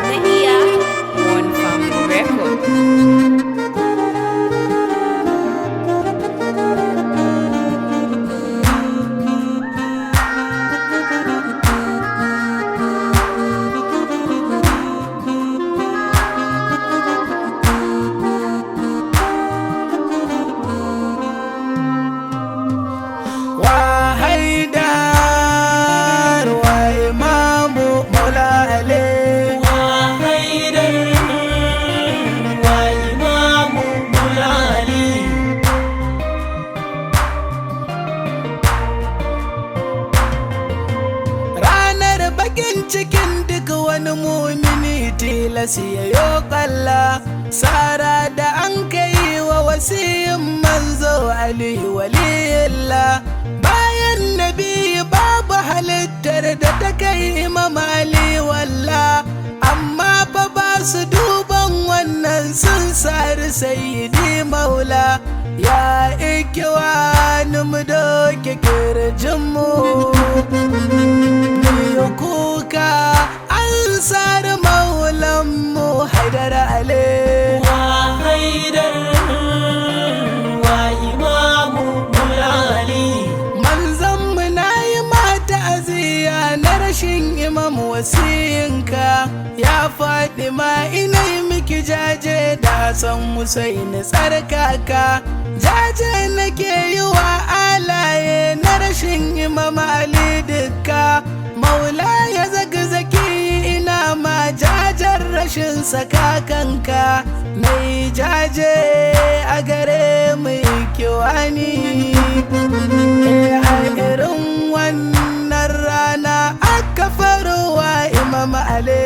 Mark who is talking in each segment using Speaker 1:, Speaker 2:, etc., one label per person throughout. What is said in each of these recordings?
Speaker 1: Nahiya One Family Record.
Speaker 2: وحيدر وإمام مولا علي
Speaker 3: وحيدر وإمام مولا علي
Speaker 2: ranar bakin cikin duk wani mumini tilas ya yo kalla sara da an kai wa wasiyin manzo ali waliyillah bayan nabi babu halittar da ta kai imam ali walla amma fa ba su duban wannan sun sari sayyidi maula ya ikiwani mu doke kirjinmu mu kuka an sari maulanmu haidar ale
Speaker 3: وحيدر وإمام مولا علي
Speaker 2: manzanmu na yi mata aziya na rashin imam wasiyinka ya faɗi ma ina yi miki jaje da san Husaini tsarkaka jaje nake yi wa alaye na rashin imam ali dukka maula ya zagzaki ina ma jajen rashin sakakanka mai jaje a gare mu kiwani a irin wannan rana aka faruwa imam ali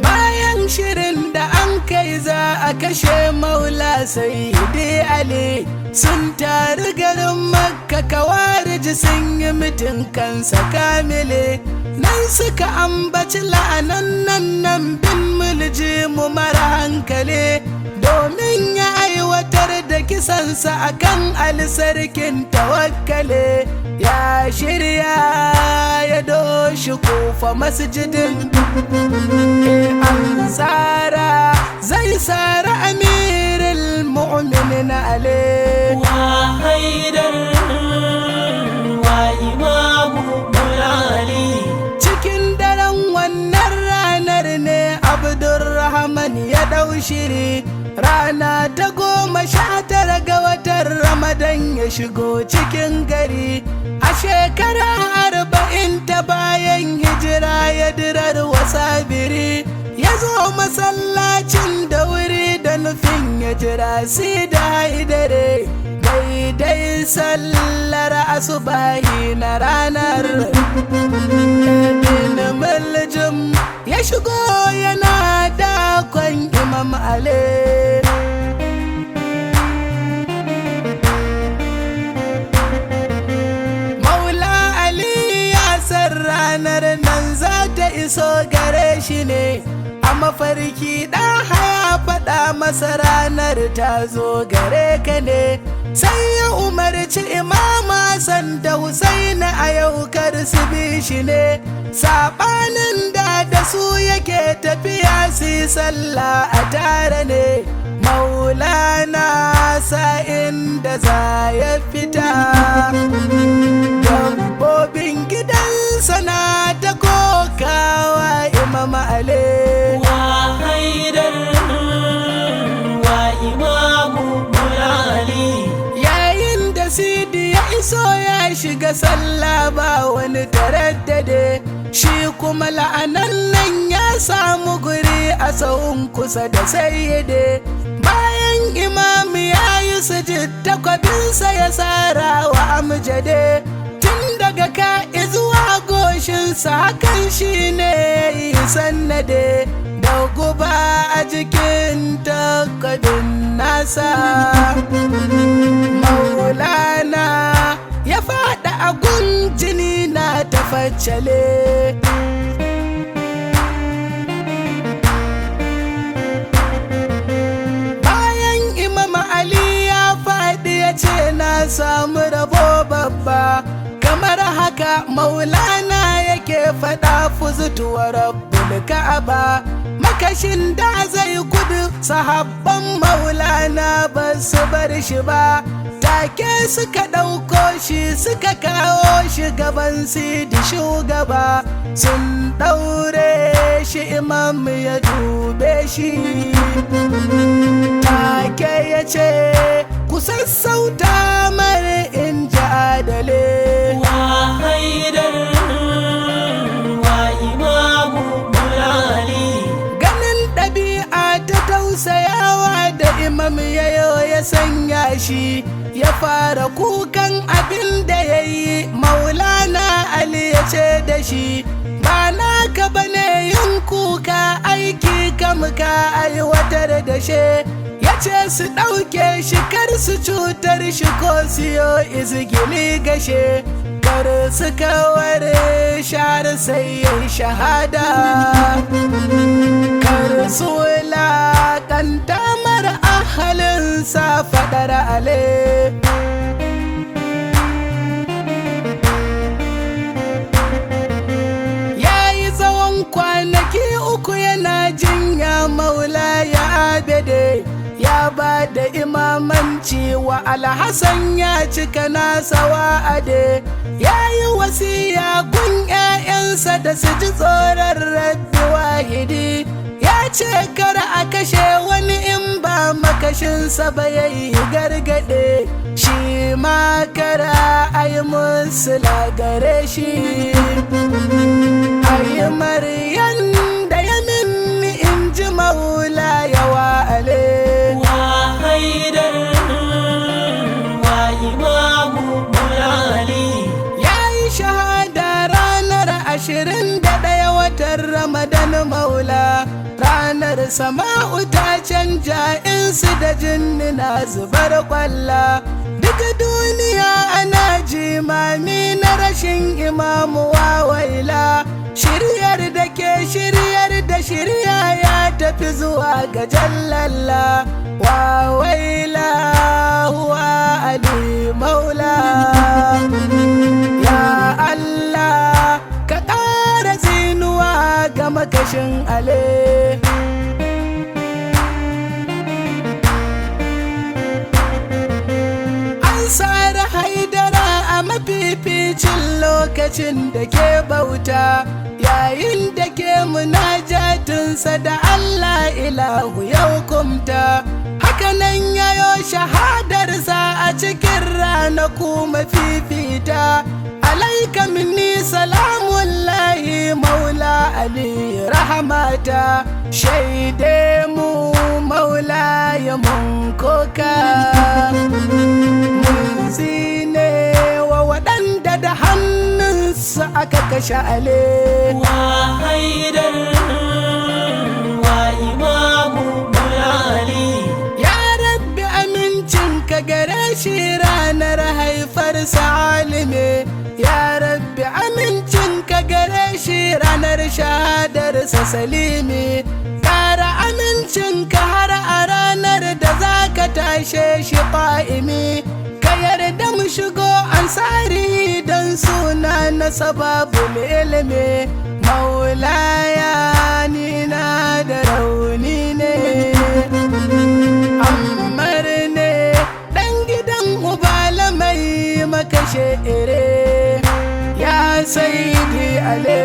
Speaker 2: bayan shirin da an kai za a kashe maula sayyidi ali sun taru garin makka kawariji sun yi mitin kansa kamile nan suka ambaci la'anan nan bin mulji mu mara hankali domin ya aiwatar da kisansa akan ali sarkin tawakkale ya shirya ya doshi kofa masjidin an tsara zai sara amirul mu'minin ali
Speaker 3: وحيدر وإمام مولا علي
Speaker 2: cikin daren wannan ranar ne abdurrahman ya dau shiri rana ta 19 ga watan ramadan ya shigo cikin gari a shekara 40 ta bayan hijira ya dirar wasabiri ya zo masallacin da wuri da nufin ya jira sai da idare daidai sallar asubahi na ranar ibn muljim ya shigo yana dakon imam ali maula ali ya san ranar nan za ta iso gare shi ne a mafarki ɗan haya faɗa masa ranar ta zo gare ka ne sai ya umarci imama sanda Husaini a yau kar su bi shi ne saɓanin da su yake tafiya su yi sallah a tare ne maulana sa'in da za ya fita dabbobin gidansa na ta kokawa imam ali
Speaker 3: وحيدر وإمام مولا علي
Speaker 2: yayin da sidi ya iso ya shiga sallah ba wani taraddade shi kuma la'anan nan ya samu guri a sahun kusa da sayyide bayan imam ya yi sujud takwabinsa ya sara wa amjade tun daga ka zuwa goshinsa hakan shi ne yi sannade da guba a jikin takwabin nasa maulana ya faɗa a gun jini na tafaccale bayan imam ali ya faɗi ya ce na sa haka maulana yake faɗa fuzutu wa rabbul ka'aba, makashin da zai gudu sahabban maulana ba su bar shi ba, take suka ɗauko shi suka kawo shi gaban sidi shugaba, sun ɗaure shi imam ya dube shi, take ya ce ku sassauta mara in ji adale.
Speaker 3: Wa haidar wa imamu mulali.
Speaker 2: Ganin ɗabi'a ta tausayawa da imam yayo ya sanya shi, ya fara kukan abin da ya yi. Maulana Ali ya ce da shi, ba naka bane yin kuka, aiki kam ka aiwatar da shi. Ya ce su ɗauke shi kar su cutar shi ko siyo izgili gashe, kar su kawar shar sai ya shahada, kar su wulaƙanta mara ahalinsa faɗar ale. Kwanaki uku yana jinya maula ya abede, ya ba da imamanci wa alhassan ya cika nasa wa'ade, ya yi wasiya gun 'ya'yansa da su ji tsoron rabbi wahidi, ya ce kar a kashe wani in ba makashinsa ba ya yi gargaɗe, shi ma kara a yi musu lagare shi. Ayi maryan da ya minni in ji maula yawa ale.
Speaker 3: Wa haidar wa imamu mulali.
Speaker 2: Ya yi shahada ranar 21 watan Ramadan maula, ranar sama'u ta canja insu da jinni na zubar kwalla, duk duniya ana jimami na rashin imamu wawaila. Shiryar da ke shiryar da shirya ya tafi zuwa ga jallalla, wa waila wa ali maula. Ya Allah ka ƙara zinuwa ga makashin ale. An sare haidara a mafificin lokacin da ke bauta, yayin da ke munajatinsa da Allah ilahu ya hukumta, hakanan yayo shahadarsa a cikin ranaku mafifita. Alaika minni salamullahi maula ali rahmata, shaide mu maula ya mun koka, mun zine wa waɗanda da hannunsa aka kashe ale.
Speaker 3: Wa haidar wa imamu mulali.
Speaker 2: Ya rabbi amincinka gare shi ranar haifarsa alime, ya rabbi amincinka gare shi ranar shahadarsa salimi, ƙara amincinka har a ranar da za ka tashe shi ƙa'imi, ka yarda mu shigo ansari don suna na sababul ilimi. Maulaya ni na da rauni ne, ammar ne ɗan gidan ubala mai makashe ire, ya saidi ale.